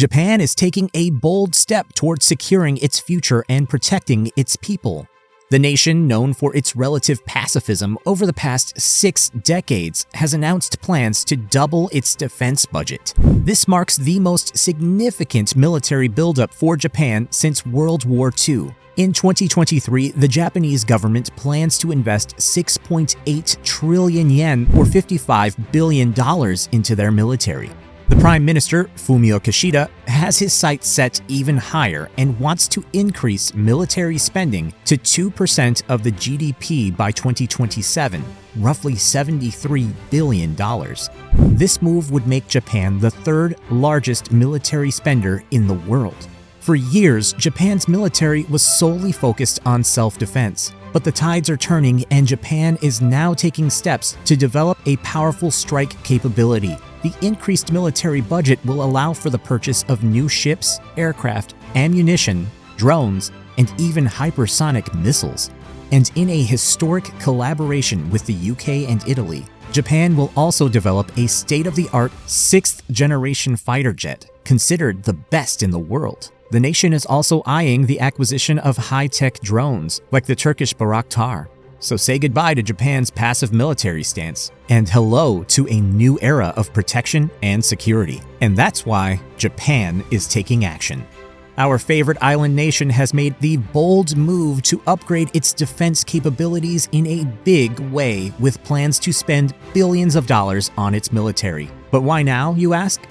Japan is taking a bold step towards securing its future and protecting its people. The nation, known for its relative pacifism over the past 6 decades, has announced plans to double its defense budget. This marks the most significant military buildup for Japan since World War II. In 2023, the Japanese government plans to invest 6.8 trillion yen, or $55 billion, into their military. The Prime Minister, Fumio Kashida, has his sights set even higher and wants to increase military spending to 2% of the GDP by 2027, roughly $73 billion. This move would make Japan the third largest military spender in the world. For years, Japan's military was solely focused on self-defense, but the tides are turning and Japan is now taking steps to develop a powerful strike capability. The increased military budget will allow for the purchase of new ships, aircraft, ammunition, drones, and even hypersonic missiles. And in a historic collaboration with the UK and Italy, Japan will also develop a state-of-the-art 6th-generation fighter jet, considered the best in the world. The nation is also eyeing the acquisition of high-tech drones, like the Turkish Bayraktar. So say goodbye to Japan's passive military stance, and hello to a new era of protection and security. And that's why Japan is taking action. Our favorite island nation has made the bold move to upgrade its defense capabilities in a big way, with plans to spend billions of dollars on its military. But why now, you ask?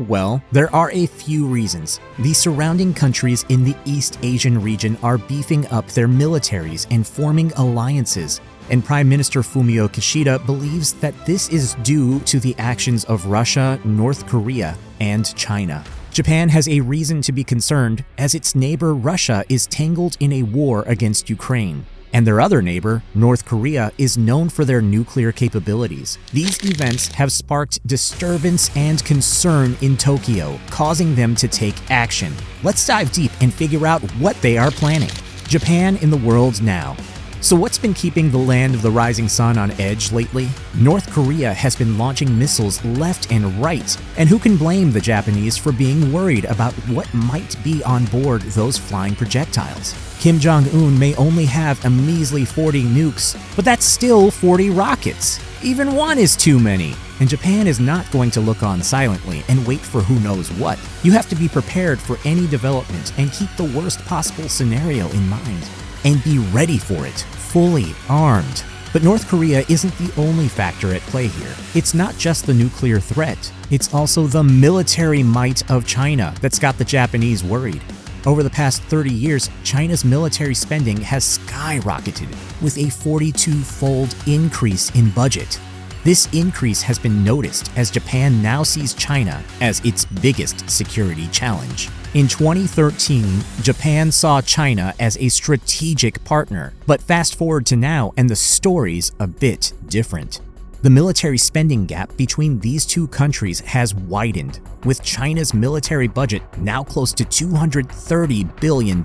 Well, there are a few reasons. The surrounding countries in the East Asian region are beefing up their militaries and forming alliances, and Prime Minister Fumio Kashida believes that this is due to the actions of Russia, North Korea, and China. Japan has a reason to be concerned, as its neighbor Russia is tangled in a war against Ukraine. And their other neighbor, North Korea, is known for their nuclear capabilities. These events have sparked disturbance and concern in Tokyo, causing them to take action. Let's dive deep and figure out what they are planning. Japan in the world now. So what's been keeping the land of the rising sun on edge lately? North Korea has been launching missiles left and right, and who can blame the Japanese for being worried about what might be on board those flying projectiles? Kim Jong-un may only have a measly 40 nukes, but that's still 40 rockets. Even one is too many. And Japan is not going to look on silently and wait for who knows what. You have to be prepared for any development and keep the worst possible scenario in mind. And be ready for it, fully armed. But North Korea isn't the only factor at play here. It's not just the nuclear threat, it's also the military might of China that's got the Japanese worried. Over the past 30 years, China's military spending has skyrocketed, with a 42-fold increase in budget. This increase has been noticed as Japan now sees China as its biggest security challenge. In 2013, Japan saw China as a strategic partner, but fast forward to now and the story's a bit different. The military spending gap between these two countries has widened, with China's military budget now close to $230 billion,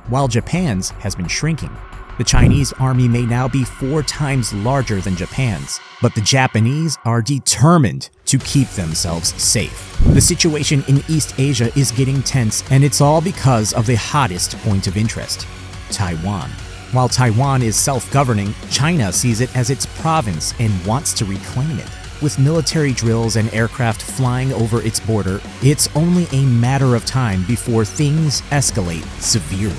while Japan's has been shrinking. The Chinese army may now be 4 times larger than Japan's, but the Japanese are determined to keep themselves safe. The situation in East Asia is getting tense, and it's all because of the hottest point of interest: Taiwan. While Taiwan is self-governing, China sees it as its province and wants to reclaim it. With military drills and aircraft flying over its border, it's only a matter of time before things escalate severely.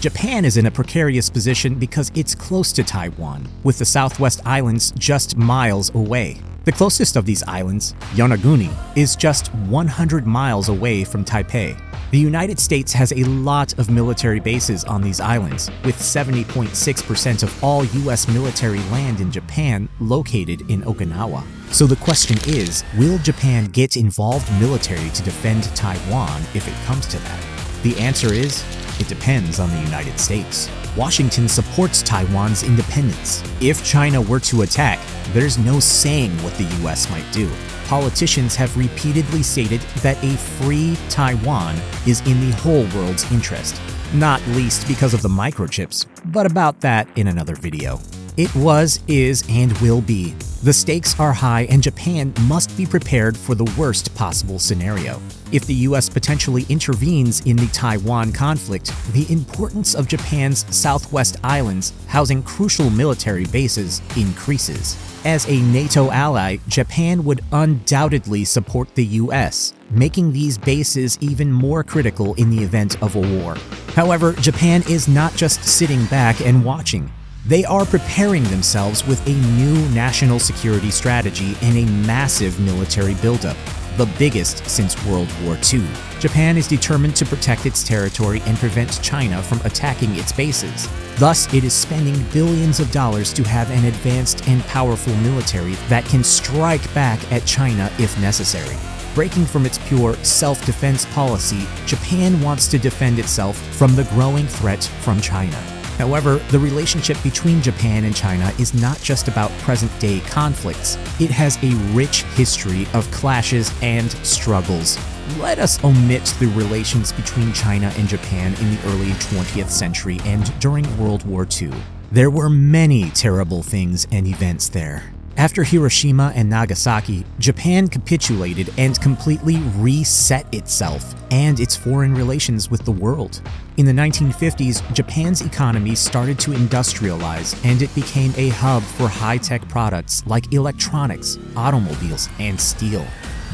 Japan is in a precarious position because it's close to Taiwan, with the Southwest Islands just miles away. The closest of these islands, Yonaguni, is just 100 miles away from Taipei. The United States has a lot of military bases on these islands, with 70.6% of all US military land in Japan located in Okinawa. So the question is, will Japan get involved military to defend Taiwan if it comes to that? The answer is, it depends on the United States. Washington supports Taiwan's independence. If China were to attack, there's no saying what the US might do. Politicians have repeatedly stated that a free Taiwan is in the whole world's interest, not least because of the microchips, but about that in another video. It was, is, and will be. The stakes are high and Japan must be prepared for the worst possible scenario. If the US potentially intervenes in the Taiwan conflict, the importance of Japan's Southwest Islands housing crucial military bases increases. As a NATO ally, Japan would undoubtedly support the US, making these bases even more critical in the event of a war. However, Japan is not just sitting back and watching. They are preparing themselves with a new national security strategy and a massive military buildup, the biggest since World War II. Japan is determined to protect its territory and prevent China from attacking its bases. Thus, it is spending billions of dollars to have an advanced and powerful military that can strike back at China if necessary. Breaking from its pure self-defense policy, Japan wants to defend itself from the growing threat from China. However, the relationship between Japan and China is not just about present-day conflicts. It has a rich history of clashes and struggles. Let us omit the relations between China and Japan in the early 20th century and during World War II. There were many terrible things and events there. After Hiroshima and Nagasaki, Japan capitulated and completely reset itself and its foreign relations with the world. In the 1950s, Japan's economy started to industrialize and it became a hub for high-tech products like electronics, automobiles, and steel.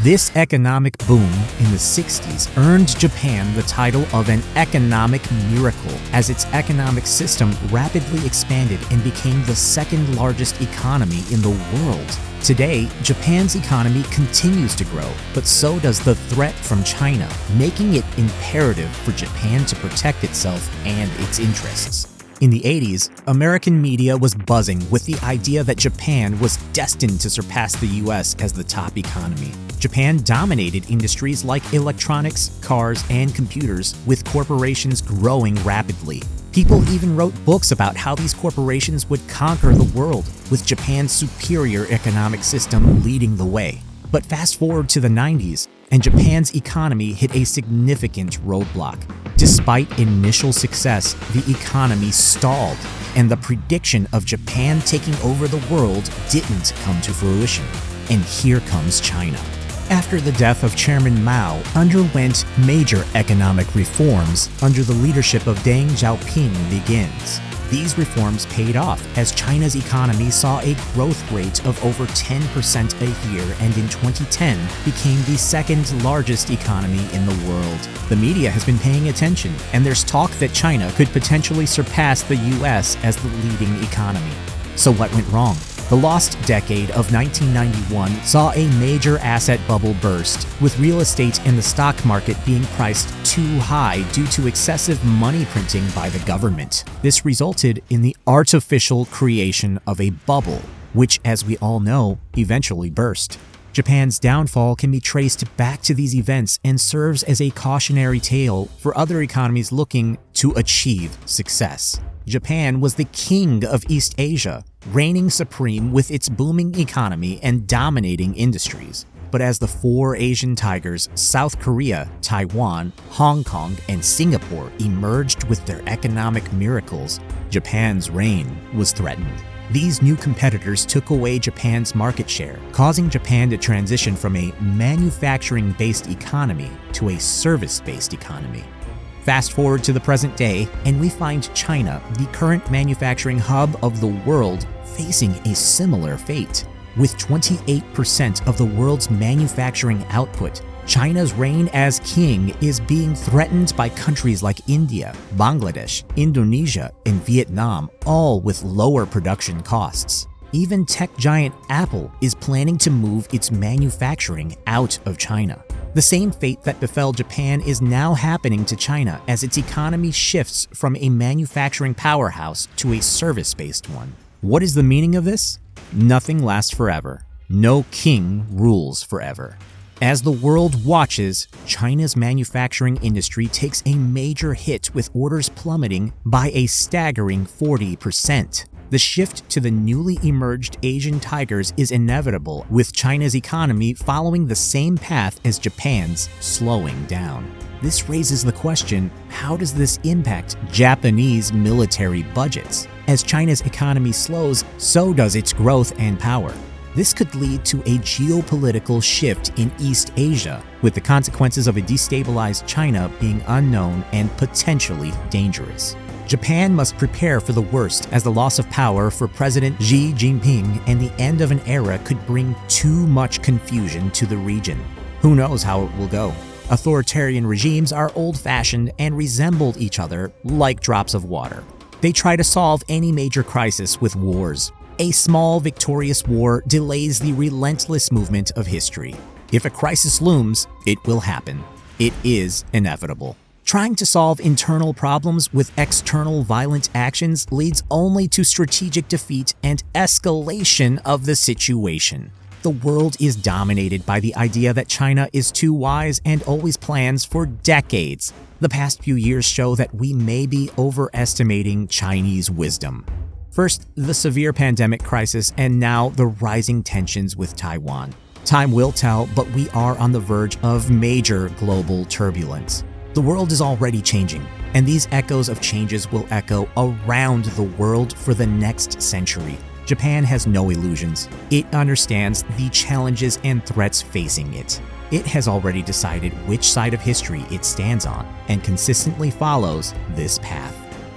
This economic boom in the 60s earned Japan the title of an economic miracle as its economic system rapidly expanded and became the second largest economy in the world. Today, Japan's economy continues to grow, but so does the threat from China, making it imperative for Japan to protect itself and its interests. In the 80s, American media was buzzing with the idea that Japan was destined to surpass the US as the top economy. Japan dominated industries like electronics, cars, and computers, with corporations growing rapidly. People even wrote books about how these corporations would conquer the world, with Japan's superior economic system leading the way. But fast forward to the 90s, and Japan's economy hit a significant roadblock. Despite initial success, the economy stalled, and the prediction of Japan taking over the world didn't come to fruition. And here comes China. After the death of Chairman Mao, underwent major economic reforms under the leadership of Deng Xiaoping begins. These reforms paid off as China's economy saw a growth rate of over 10% a year and in 2010 became the second largest economy in the world. The media has been paying attention, and there's talk that China could potentially surpass the US as the leading economy. So what went wrong? The lost decade of 1991 saw a major asset bubble burst, with real estate and the stock market being priced too high due to excessive money printing by the government. This resulted in the artificial creation of a bubble, which, as we all know, eventually burst. Japan's downfall can be traced back to these events and serves as a cautionary tale for other economies looking to achieve success. Japan was the king of East Asia, reigning supreme with its booming economy and dominating industries. But as the four Asian tigers, South Korea, Taiwan, Hong Kong, and Singapore emerged with their economic miracles, Japan's reign was threatened. These new competitors took away Japan's market share, causing Japan to transition from a manufacturing-based economy to a service-based economy. Fast forward to the present day, and we find China, the current manufacturing hub of the world, facing a similar fate. With 28% of the world's manufacturing output, China's reign as king is being threatened by countries like India, Bangladesh, Indonesia, and Vietnam, all with lower production costs. Even tech giant Apple is planning to move its manufacturing out of China. The same fate that befell Japan is now happening to China as its economy shifts from a manufacturing powerhouse to a service-based one. What is the meaning of this? Nothing lasts forever. No king rules forever. As the world watches, China's manufacturing industry takes a major hit with orders plummeting by a staggering 40%. The shift to the newly emerged Asian tigers is inevitable, with China's economy following the same path as Japan's, slowing down. This raises the question, how does this impact Japanese military budgets? As China's economy slows, so does its growth and power. This could lead to a geopolitical shift in East Asia, with the consequences of a destabilized China being unknown and potentially dangerous. Japan must prepare for the worst, as the loss of power for President Xi Jinping and the end of an era could bring too much confusion to the region. Who knows how it will go? Authoritarian regimes are old-fashioned and resemble each other like drops of water. They try to solve any major crisis with wars. A small victorious war delays the relentless movement of history. If a crisis looms, it will happen. It is inevitable. Trying to solve internal problems with external violent actions leads only to strategic defeat and escalation of the situation. The world is dominated by the idea that China is too wise and always plans for decades. The past few years show that we may be overestimating Chinese wisdom. First, the severe pandemic crisis, and now the rising tensions with Taiwan. Time will tell, but we are on the verge of major global turbulence. The world is already changing, and these echoes of changes will echo around the world for the next century. Japan has no illusions. It understands the challenges and threats facing it. It has already decided which side of history it stands on, and consistently follows this path.